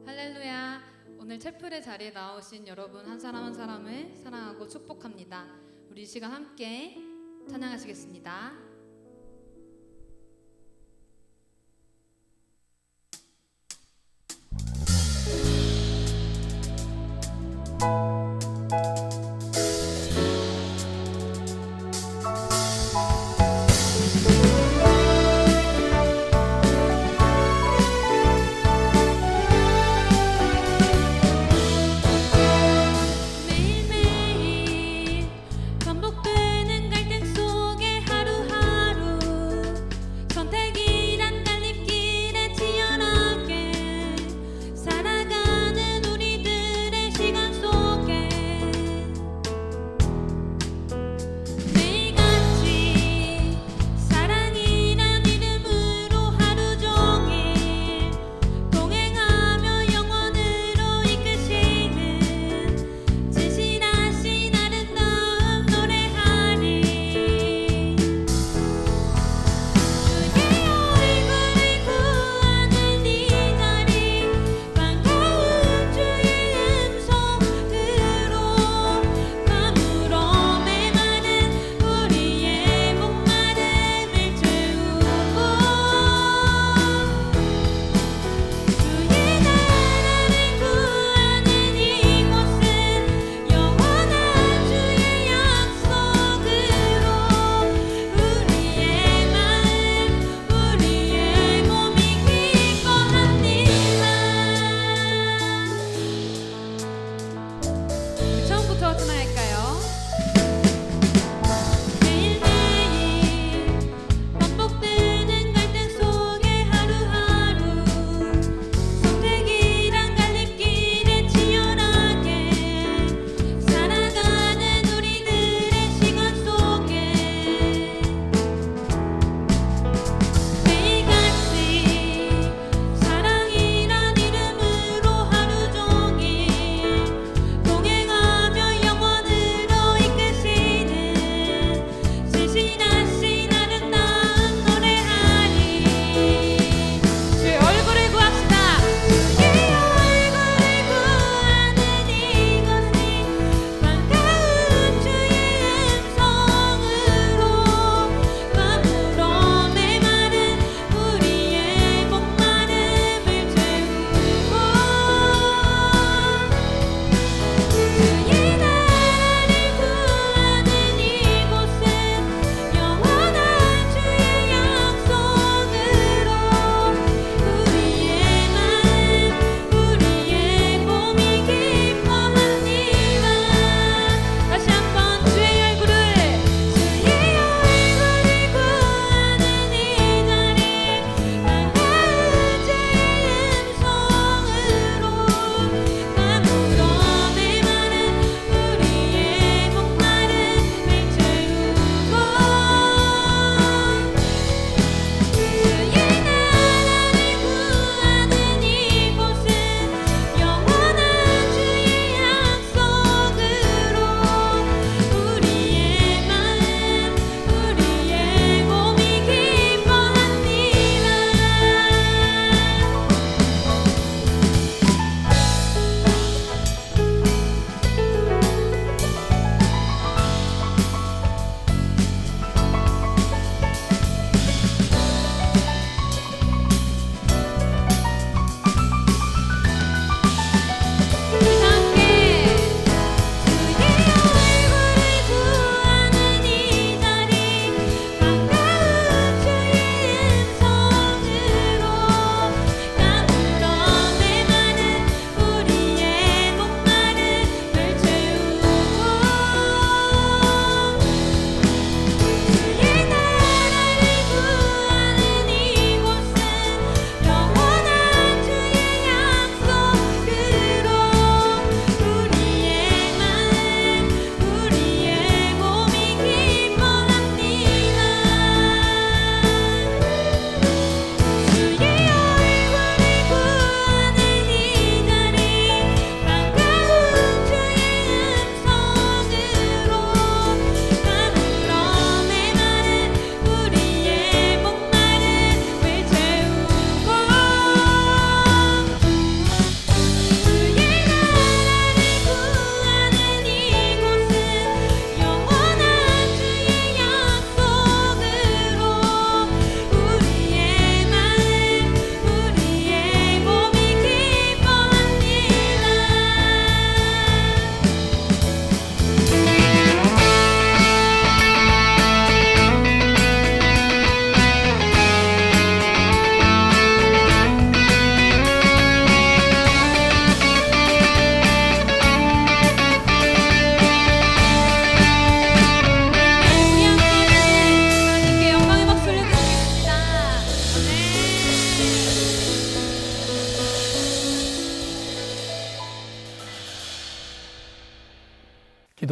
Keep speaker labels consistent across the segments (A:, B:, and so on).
A: 할렐루야. 오늘 채플의 자리에 나오신 여러분 한 사람 한 사람을 사랑하고 축복합니다. 우리 이 시간 함께 찬양하시겠습니다. 매일매일 반복되는 갈등 속에 하루하루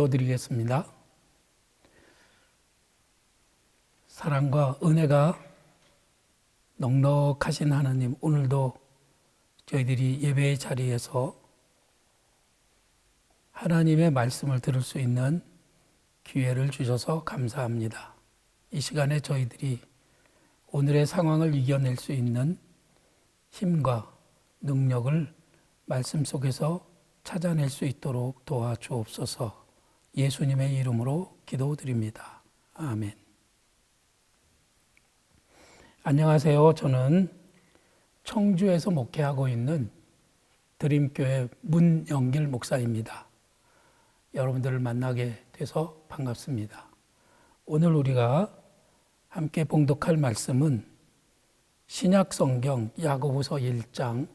B: 기도드리겠습니다. 사랑과 은혜가 넉넉하신 하나님, 오늘도 저희들이 예배의 자리에서 하나님의 말씀을 들을 수 있는 기회를 주셔서 감사합니다. 이 시간에 저희들이 오늘의 상황을 이겨낼 수 있는 힘과 능력을 말씀 속에서 찾아낼 수 있도록 도와주옵소서. 예수님의 이름으로 기도드립니다. 아멘. 안녕하세요. 저는 청주에서 목회하고 있는 드림교회 문영길 목사입니다. 여러분들을 만나게 돼서 반갑습니다. 오늘 우리가 함께 봉독할 말씀은 신약성경 야고보서 1장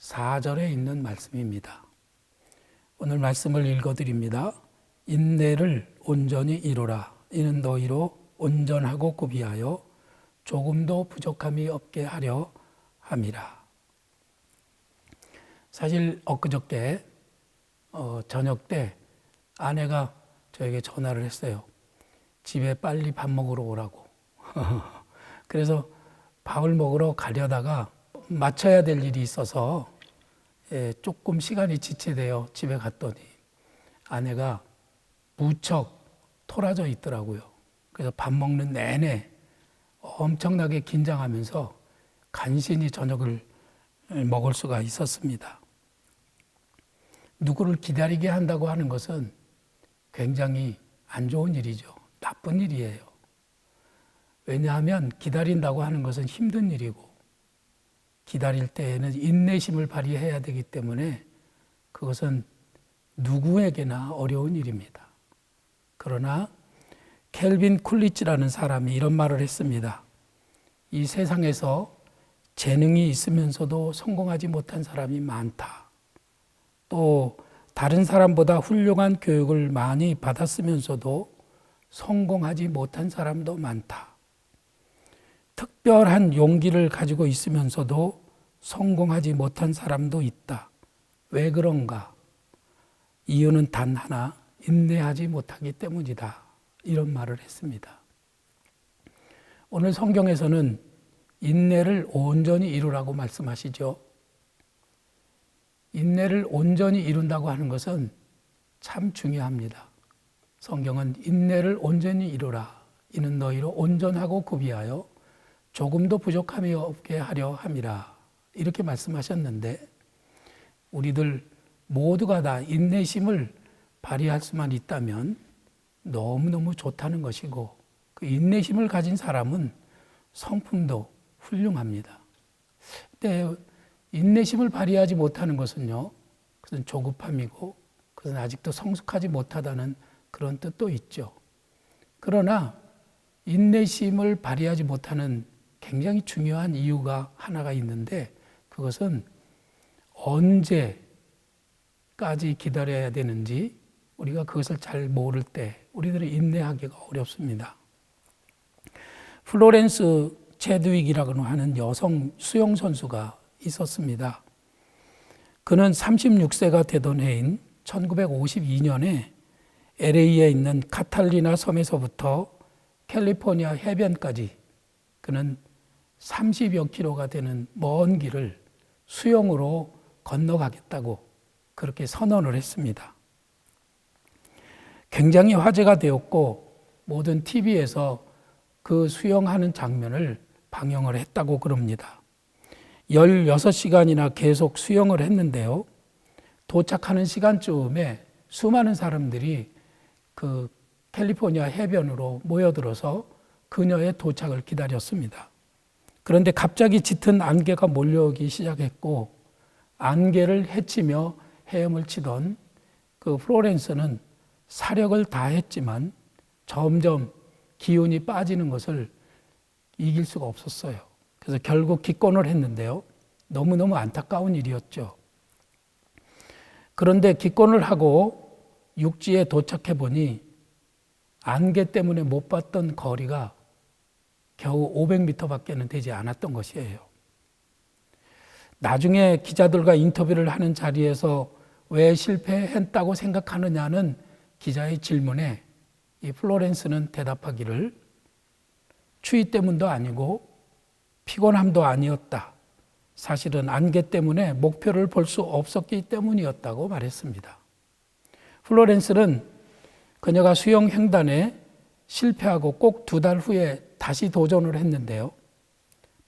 B: 4절에 있는 말씀입니다. 오늘 말씀을 읽어드립니다. 인내를 온전히 이루라. 이는 너희로 온전하고 구비하여 조금도 부족함이 없게 하려 함이라. 사실 엊그저께 저녁 때 아내가 저에게 전화를 했어요. 집에 빨리 밥 먹으러 오라고. 그래서 밥을 먹으러 가려다가 마쳐야 될 일이 있어서 조금 시간이 지체되어 집에 갔더니 아내가 무척 토라져 있더라고요. 그래서 밥 먹는 내내 엄청나게 긴장하면서 간신히 저녁을 먹을 수가 있었습니다. 누구를 기다리게 한다고 하는 것은 굉장히 안 좋은 일이죠. 나쁜 일이에요. 왜냐하면 기다린다고 하는 것은 힘든 일이고 기다릴 때에는 인내심을 발휘해야 되기 때문에 그것은 누구에게나 어려운 일입니다. 그러나 켈빈 쿨리츠라는 사람이 이런 말을 했습니다. 이 세상에서 재능이 있으면서도 성공하지 못한 사람이 많다. 또 다른 사람보다 훌륭한 교육을 많이 받았으면서도 성공하지 못한 사람도 많다. 특별한 용기를 가지고 있으면서도 성공하지 못한 사람도 있다. 왜 그런가? 이유는 단 하나, 인내하지 못하기 때문이다. 이런 말을 했습니다. 오늘 성경에서는 인내를 온전히 이루라고 말씀하시죠. 인내를 온전히 이룬다고 하는 것은 참 중요합니다. 성경은 인내를 온전히 이루라. 이는 너희로 온전하고 구비하여 조금도 부족함이 없게 하려 함이라. 이렇게 말씀하셨는데 우리들 모두가 다 인내심을 발휘할 수만 있다면 너무너무 좋다는 것이고 그 인내심을 가진 사람은 성품도 훌륭합니다. 근데 인내심을 발휘하지 못하는 것은요, 그것은 조급함이고 그것은 아직도 성숙하지 못하다는 그런 뜻도 있죠. 그러나 인내심을 발휘하지 못하는 굉장히 중요한 이유가 하나가 있는데 그것은 언제까지 기다려야 되는지 우리가 그것을 잘 모를 때 우리들은 인내하기가 어렵습니다. 플로렌스 체드윅이라고 하는 여성 수영 선수가 있었습니다. 그는 36세가 되던 해인 1952년에 LA에 있는 카탈리나 섬에서부터 캘리포니아 해변까지 그는 30여 킬로가 되는 먼 길을 수영으로 건너가겠다고 그렇게 선언을 했습니다. 굉장히 화제가 되었고 모든 TV에서 그 수영하는 장면을 방영을 했다고 그럽니다. 16시간이나 계속 수영을 했는데요. 도착하는 시간쯤에 수많은 사람들이 그 캘리포니아 해변으로 모여들어서 그녀의 도착을 기다렸습니다. 그런데 갑자기 짙은 안개가 몰려오기 시작했고 안개를 헤치며 헤엄을 치던 그 플로렌스는 사력을 다했지만 점점 기운이 빠지는 것을 이길 수가 없었어요. 그래서 결국 기권을 했는데요. 너무너무 안타까운 일이었죠. 그런데 기권을 하고 육지에 도착해 보니 안개 때문에 못 봤던 거리가 겨우 500m밖에는 되지 않았던 것이에요. 나중에 기자들과 인터뷰를 하는 자리에서 왜 실패했다고 생각하느냐는 기자의 질문에 이 플로렌스는 대답하기를 추위 때문도 아니고 피곤함도 아니었다. 사실은 안개 때문에 목표를 볼 수 없었기 때문이었다고 말했습니다. 플로렌스는 그녀가 수영 횡단에 실패하고 꼭 2달 후에 다시 도전을 했는데요.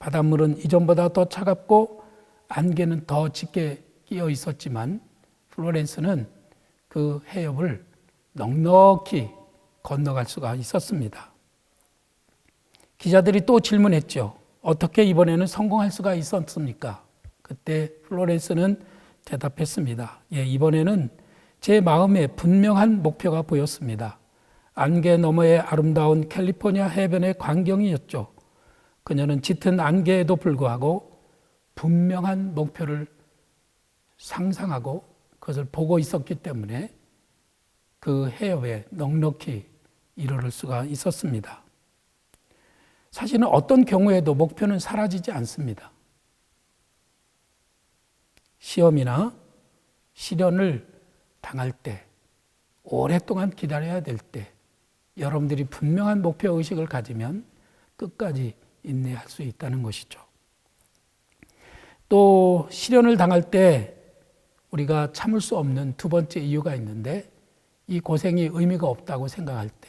B: 바닷물은 이전보다 더 차갑고 안개는 더 짙게 끼어 있었지만 플로렌스는 그 해협을 넉넉히 건너갈 수가 있었습니다. 기자들이 또 질문했죠. 어떻게 이번에는 성공할 수가 있었습니까? 그때 플로렌스는 대답했습니다. 이번에는 제 마음에 분명한 목표가 보였습니다. 안개 너머의 아름다운 캘리포니아 해변의 광경이었죠. 그녀는 짙은 안개에도 불구하고 분명한 목표를 상상하고 그것을 보고 있었기 때문에 그 해협에 넉넉히 이르를 수가 있었습니다. 사실은 어떤 경우에도 목표는 사라지지 않습니다. 시험이나 시련을 당할 때, 오랫동안 기다려야 될 때, 여러분들이 분명한 목표의식을 가지면 끝까지 인내할 수 있다는 것이죠. 또 시련을 당할 때 우리가 참을 수 없는 2번째 이유가 있는데, 이 고생이 의미가 없다고 생각할 때,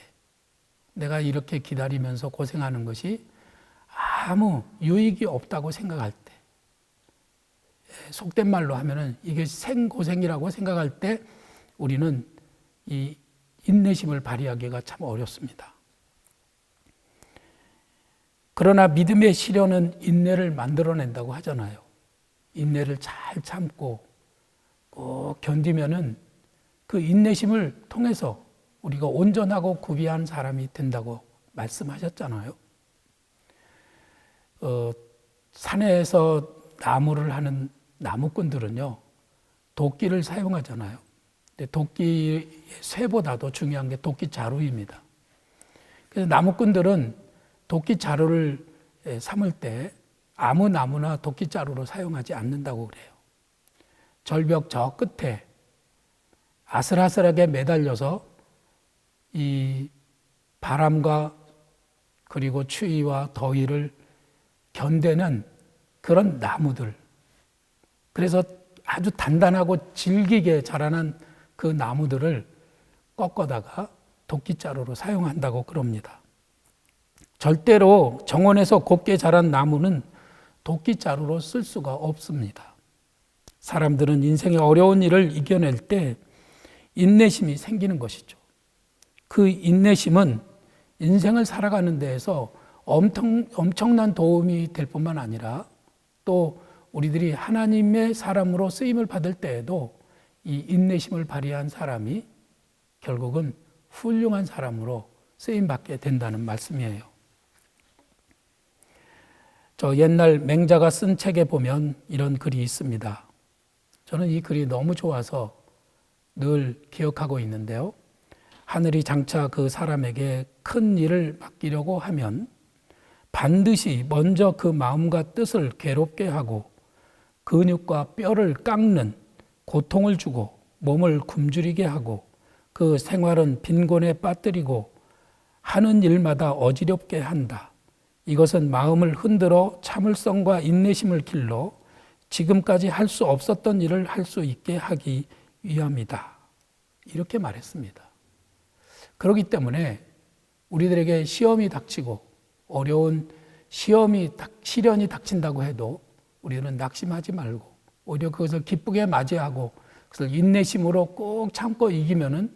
B: 내가 이렇게 기다리면서 고생하는 것이 아무 유익이 없다고 생각할 때, 속된 말로 하면은 이게 생고생이라고 생각할 때 우리는 이 인내심을 발휘하기가 참 어렵습니다. 그러나 믿음의 시련은 인내를 만들어낸다고 하잖아요. 인내를 잘 참고 꼭 견디면은 그 인내심을 통해서 우리가 온전하고 구비한 사람이 된다고 말씀하셨잖아요. 산에서 나무를 하는 나무꾼들은요, 도끼를 사용하잖아요. 근데 도끼의 쇠보다도 중요한 게 도끼 자루입니다. 그래서 나무꾼들은 도끼 자루를 삼을 때 아무 나무나 도끼 자루로 사용하지 않는다고 그래요. 절벽 저 끝에 아슬아슬하게 매달려서 이 바람과 그리고 추위와 더위를 견디는 그런 나무들, 그래서 아주 단단하고 질기게 자라난 그 나무들을 꺾어다가 도끼자루로 사용한다고 그럽니다. 절대로 정원에서 곱게 자란 나무는 도끼자루로 쓸 수가 없습니다. 사람들은 인생의 어려운 일을 이겨낼 때 인내심이 생기는 것이죠. 그 인내심은 인생을 살아가는 데에서 엄청난 도움이 될 뿐만 아니라 또 우리들이 하나님의 사람으로 쓰임을 받을 때에도 이 인내심을 발휘한 사람이 결국은 훌륭한 사람으로 쓰임받게 된다는 말씀이에요. 저 옛날 맹자가 쓴 책에 보면 이런 글이 있습니다. 저는 이 글이 너무 좋아서 늘 기억하고 있는데요. 하늘이 장차 그 사람에게 큰 일을 맡기려고 하면 반드시 먼저 그 마음과 뜻을 괴롭게 하고 근육과 뼈를 깎는 고통을 주고 몸을 굶주리게 하고 그 생활은 빈곤에 빠뜨리고 하는 일마다 어지럽게 한다. 이것은 마음을 흔들어 참을성과 인내심을 길러 지금까지 할 수 없었던 일을 할 수 있게 하기 위함이다. 이렇게 말했습니다. 그렇기 때문에 우리들에게 시험이 닥치고 어려운 시련이 닥친다고 해도 우리는 낙심하지 말고 오히려 그것을 기쁘게 맞이하고 그것을 인내심으로 꼭 참고 이기면은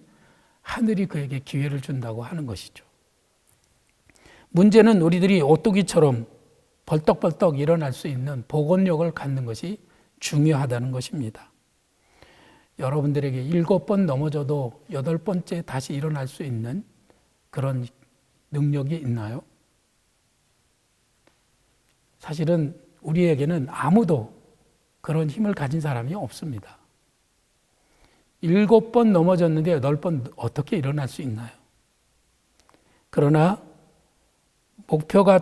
B: 하늘이 그에게 기회를 준다고 하는 것이죠. 문제는 우리들이 오뚜기처럼 벌떡벌떡 일어날 수 있는 복원력을 갖는 것이 중요하다는 것입니다. 여러분들에게 7번 넘어져도 8번째 다시 일어날 수 있는 그런 능력이 있나요? 사실은 우리에게는 아무도 그런 힘을 가진 사람이 없습니다. 7번 넘어졌는데 8번 어떻게 일어날 수 있나요? 그러나 목표가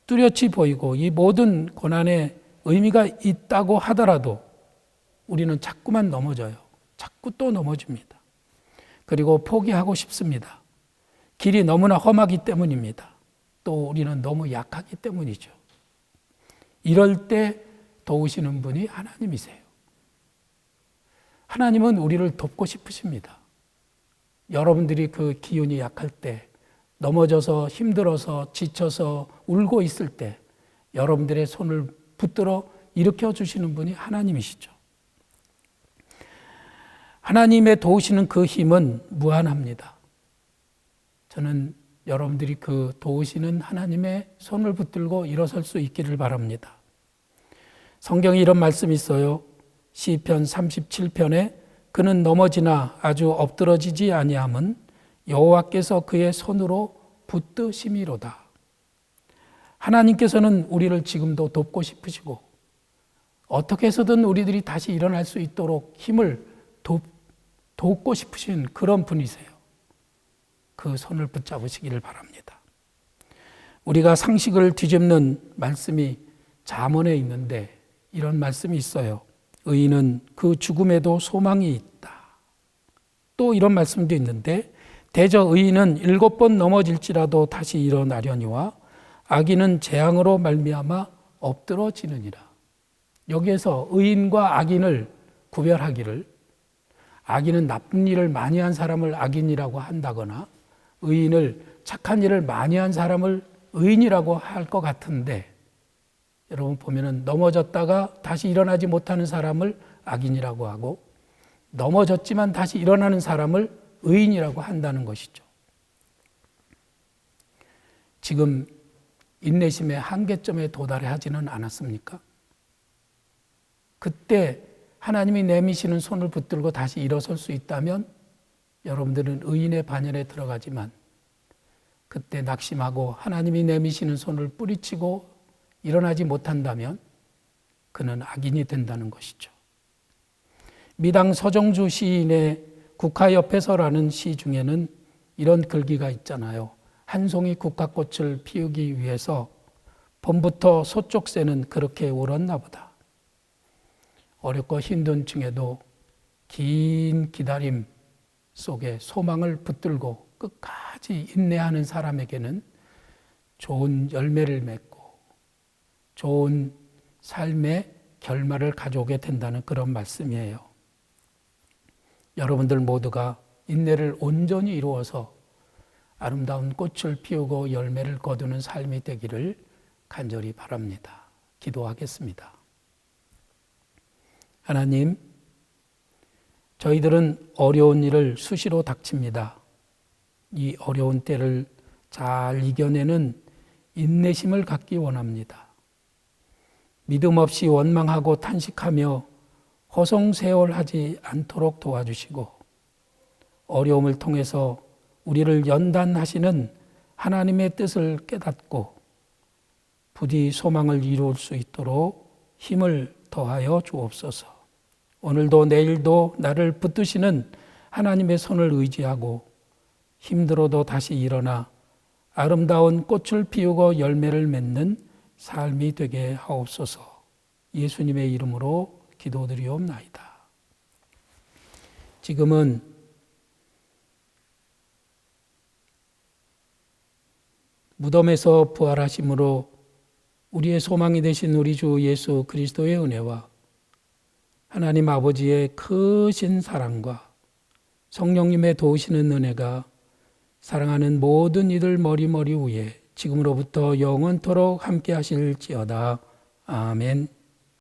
B: 뚜렷이 보이고 이 모든 고난에 의미가 있다고 하더라도 우리는 자꾸만 넘어져요. 자꾸 또 넘어집니다. 그리고 포기하고 싶습니다. 길이 너무나 험하기 때문입니다. 또 우리는 너무 약하기 때문이죠. 이럴 때 도우시는 분이 하나님이세요. 하나님은 우리를 돕고 싶으십니다. 여러분들이 그 기운이 약할 때, 넘어져서 힘들어서 지쳐서 울고 있을 때 여러분들의 손을 붙들어 일으켜 주시는 분이 하나님이시죠. 하나님의 도우시는 그 힘은 무한합니다. 저는 여러분들이 그 도우시는 하나님의 손을 붙들고 일어설 수 있기를 바랍니다. 성경에 이런 말씀이 있어요. 시편 37편에 그는 넘어지나 아주 엎드러지지 아니함은 여호와께서 그의 손으로 붙드심이로다. 하나님께서는 우리를 지금도 돕고 싶으시고 어떻게 해서든 우리들이 다시 일어날 수 있도록 힘을 돕고 싶으신 그런 분이세요. 그 손을 붙잡으시기를 바랍니다. 우리가 상식을 뒤집는 말씀이 잠언에 있는데 이런 말씀이 있어요. 의인은 그 죽음에도 소망이 있다. 또 이런 말씀도 있는데 대저 의인은 7번 넘어질지라도 다시 일어나려니와 악인은 재앙으로 말미암아 엎드러지느니라. 여기에서 의인과 악인을 구별하기를, 악인은 나쁜 일을 많이 한 사람을 악인이라고 한다거나 의인을 착한 일을 많이 한 사람을 의인이라고 할 것 같은데, 여러분 보면은 넘어졌다가 다시 일어나지 못하는 사람을 악인이라고 하고 넘어졌지만 다시 일어나는 사람을 의인이라고 한다는 것이죠. 지금 인내심의 한계점에 도달해 하지는 않았습니까? 그때 하나님이 내미시는 손을 붙들고 다시 일어설 수 있다면 여러분들은 의인의 반열에 들어가지만 그때 낙심하고 하나님이 내미시는 손을 뿌리치고 일어나지 못한다면 그는 악인이 된다는 것이죠. 미당 서정주 시인의 국화 옆에서라는 시 중에는 이런 글귀가 있잖아요. 한 송이 국화꽃을 피우기 위해서 봄부터 서쪽 새는 그렇게 울었나 보다. 어렵고 힘든 중에도 긴 기다림 속에 소망을 붙들고 끝까지 인내하는 사람에게는 좋은 열매를 맺고 좋은 삶의 결말을 가져오게 된다는 그런 말씀이에요. 여러분들 모두가 인내를 온전히 이루어서 아름다운 꽃을 피우고 열매를 거두는 삶이 되기를 간절히 바랍니다. 기도하겠습니다. 하나님, 저희들은 어려운 일을 수시로 닥칩니다. 이 어려운 때를 잘 이겨내는 인내심을 갖기 원합니다. 믿음 없이 원망하고 탄식하며 허송세월하지 않도록 도와주시고 어려움을 통해서 우리를 연단하시는 하나님의 뜻을 깨닫고 부디 소망을 이룰 수 있도록 힘을 더하여 주옵소서. 오늘도 내일도 나를 붙드시는 하나님의 손을 의지하고 힘들어도 다시 일어나 아름다운 꽃을 피우고 열매를 맺는 삶이 되게 하옵소서. 예수님의 이름으로 기도드리옵나이다. 지금은 무덤에서 부활하심으로 우리의 소망이 되신 우리 주 예수 그리스도의 은혜와 하나님 아버지의 크신 사랑과 성령님의 도우시는 은혜가 사랑하는 모든 이들 머리 위에 지금으로부터 영원토록 함께 하실지어다. 아멘.